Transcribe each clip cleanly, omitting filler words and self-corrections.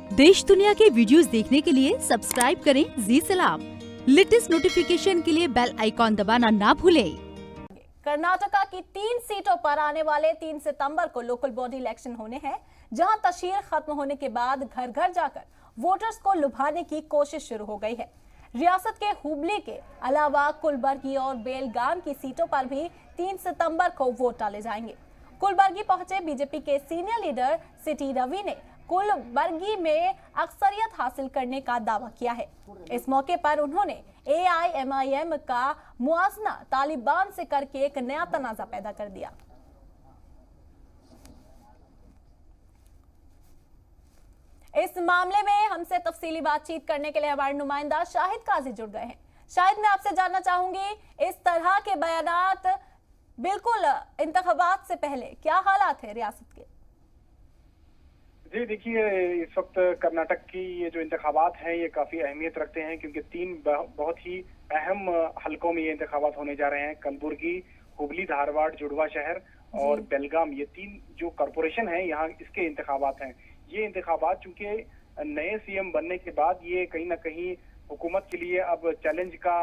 देश दुनिया के वीडियोस देखने के लिए सब्सक्राइब करें जी सलाम। लेटेस्ट नोटिफिकेशन के लिए बेल आइकॉन दबाना ना भूलें। कर्नाटका की 3 सीटों पर आने वाले 3 सितंबर को लोकल बॉडी इलेक्शन होने हैं, जहां तशहीर खत्म होने के बाद घर घर जाकर वोटर्स को लुभाने की कोशिश शुरू हो गई है। रियासत के हुबली के अलावा कुलबर्गी और बेलगाम की सीटों पर भी 3 सितंबर को वोट डाले जाएंगे। कुलबर्गी पहुंचे बीजेपी के सीनियर लीडर सिटी रवि ने कुलबर्गी में अक्सरियत हासिल करने का दावा किया है। इस मौके पर उन्होंने AIMIM का मुआजना तालिबान से करके एक नया तनाजा पैदा कर दिया। इस मामले में हमसे तफसीली बातचीत करने के लिए हमारे नुमाइंदा शाहिद काजी जुड़ गए हैं। शाहिद, मैं आपसे जानना चाहूंगी, इस तरह के बयानात बिल्कुल इंतखाबात से पहले क्या हालात है रियासत के? जी देखिए, इस वक्त कर्नाटक की ये जो इंतखाबात हैं ये काफी अहमियत रखते हैं, क्योंकि 3 बहुत ही अहम हलकों में ये इंतखाबात होने जा रहे हैं। कलबुर्गी, हुबली, धारवाड़, जुड़वा शहर और बेलगाम, ये 3 जो कॉरपोरेशन है यहाँ इसके इंतखाबात हैं। ये इंतखाबात चूंकि नए CM बनने के बाद ये कहीं ना कहीं हुकूमत के लिए अब चैलेंज का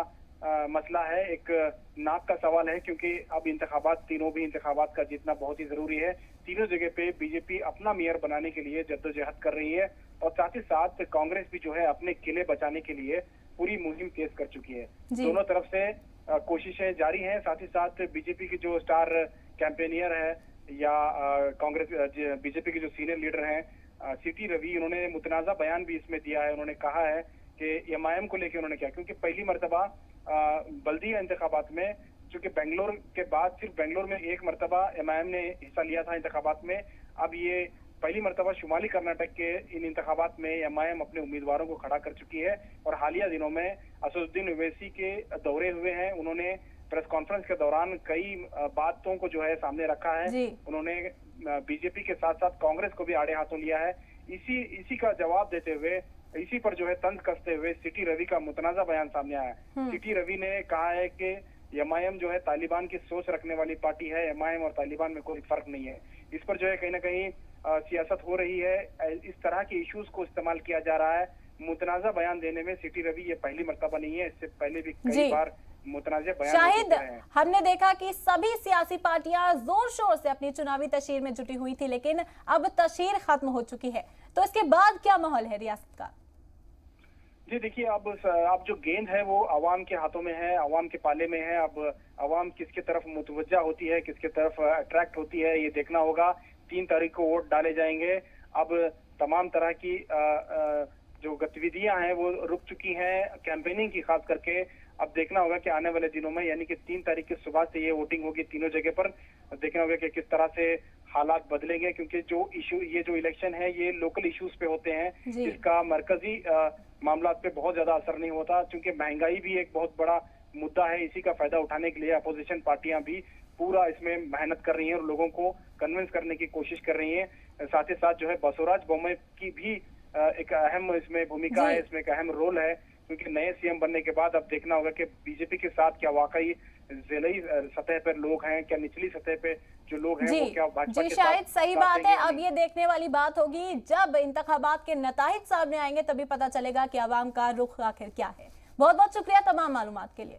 मसला है, एक नाक का सवाल है, क्योंकि अब इंतखाबात, तीनों भी इंतखाबात का जीतना बहुत ही जरूरी है। तीनों जगह पे बीजेपी अपना मेयर बनाने के लिए जद्दोजहद कर रही है और साथ ही साथ कांग्रेस भी जो है अपने किले बचाने के लिए पूरी मुहिम तेज कर चुकी है। दोनों तरफ से कोशिशें जारी हैं। साथ ही साथ बीजेपी की जो स्टार कैंपेनियर है या कांग्रेस बीजेपी के जो सीनियर लीडर हैं सिटी रवि, उन्होंने मुतनाज़ा बयान भी इसमें दिया है। उन्होंने कहा है कि MIM को लेकर उन्होंने क्या, क्योंकि पहली मरतबा बल्दिया इंतखाबात में, चूंकि बेंगलोर के बाद सिर्फ बेंगलोर में एक मरतबा MIM ने हिस्सा लिया था इंतखाबात में, अब ये पहली मरतबा शुमाली कर्नाटक के इन इंतखाबात में MIM अपने उम्मीदवारों को खड़ा कर चुकी है। और हालिया दिनों में असदुद्दीन ओवैसी के दौरे हुए हैं। उन्होंने प्रेस कॉन्फ्रेंस के दौरान कई बातों को जो है सामने रखा है। उन्होंने बीजेपी के साथ साथ कांग्रेस को भी आड़े हाथों लिया है। इसी का जवाब देते हुए, इसी पर जो है तंज कसते हुए सिटी रवि का मुतनाज़ा बयान सामने आया है। सिटी रवि ने कहा है कि MIM जो है तालिबान की सोच रखने वाली पार्टी है, MIM और तालिबान में कोई फर्क नहीं है। इस पर जो है कहीं ना कहीं सियासत हो रही है, इस तरह के इश्यूज को इस्तेमाल किया जा रहा है मुतनाज़ा बयान देने में। सिटी रवि ये पहली मर्तबा नहीं है, इससे पहले भी कई बार मुतनाज़ा बयान शाहिद, हमने देखा कि सभी सियासी पार्टियां जोर शोर से अपनी चुनावी तशहीर में जुटी हुई थी, लेकिन अब तशहीर खत्म हो चुकी है, तो इसके बाद क्या माहौल है रियासत का? जी देखिए, अब जो गेंद है वो अवाम के हाथों में है, अवाम के पाले में है। अब अवाम किसके तरफ मुतवज्जा होती है, किसके तरफ अट्रैक्ट होती है, ये देखना होगा। 3 तारीख को वोट डाले जाएंगे। अब तमाम तरह की जो गतिविधियां हैं वो रुक चुकी हैं, कैंपेनिंग की खास करके। अब देखना होगा कि आने वाले दिनों में, यानी कि 3 तारीख की सुबह से ये वोटिंग होगी तीनों जगह पर। देखना होगा कि किस तरह से हालात बदलेंगे, क्योंकि ये जो इलेक्शन है ये लोकल इश्यूज पे होते हैं, इसका मरकजी मामला पे बहुत ज्यादा असर नहीं होता। क्योंकि महंगाई भी एक बहुत बड़ा मुद्दा है, इसी का फायदा उठाने के लिए अपोजिशन पार्टियां भी पूरा इसमें मेहनत कर रही हैं और लोगों को कन्विंस करने की कोशिश कर रही हैं। साथ ही साथ जो है बसवराज बोम्मई की भी एक अहम इसमें भूमिका है, इसमें एक अहम रोल है, क्योंकि नए CM बनने के बाद अब देखना होगा कि बीजेपी के साथ क्या वाकई जिलाई सतह पर लोग हैं, क्या निचली सतह पे जो लोग हैं वो क्या भाजपा के साथ। शायद सही बात है। अब ये देखने वाली बात होगी, जब इंतखाबात के नताइज सामने आएंगे तभी पता चलेगा कि अवाम का रुख आखिर क्या है। बहुत बहुत शुक्रिया तमाम मालूमात के लिए।